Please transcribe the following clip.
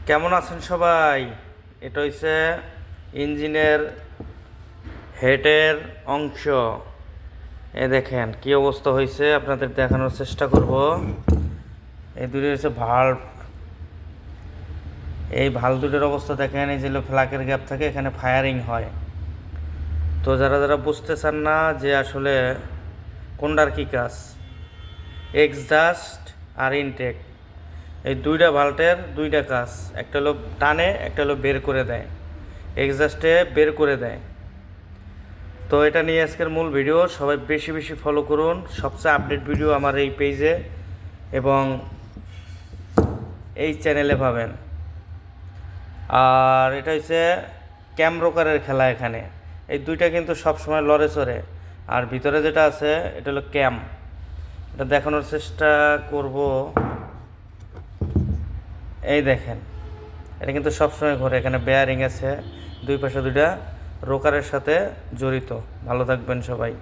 কেমন আছেন সবাই? এটা হইছে ইঞ্জিনের হেডের অংশ। এ দেখেন কি অবস্থা হয়েছে, আপনাদের দেখানোর চেষ্টা করব। এই দুটো হচ্ছে ভাল্ব। এই ভাল্ব দুটোর অবস্থা দেখেন, এই যে ফ্লাকের গ্যাপ থাকে, এখানে ফায়ারিং হয়। তো যারা যারা বুঝতে চান না যে আসলে কোনটার কী কাজ, এক্সডাস্ট আর ইনটেক, এই দুইটা ভাল্টের দুইটা কাজ। একটা হলো টানে, একটা হলো বের করে দেয়। এক্সডাস্টে বের করে দেয়। তো এটা নিয়ে আজকের মূল ভিডিও, সবাই বেশি বেশি ফলো করুন। সবচেয়ে আপডেট ভিডিও আমার এই পেজে এবং এই চ্যানেলে পাবেন। আর এটা হচ্ছে ক্যাম রোকারের খেলা। এখানে এই দুইটা কিন্তু সবসময় লড়ে চড়ে। আর ভিতরে যেটা আছে এটা হলো ক্যাম। এটা দেখানোর চেষ্টা করব। এই দেখেন, এটা কিন্তু সবসময় ঘোরে। এখানে বেয়ারিং আছে, দুই পাশে দুইটা রোকারের সাথে জড়িত। ভালো থাকবেন সবাই।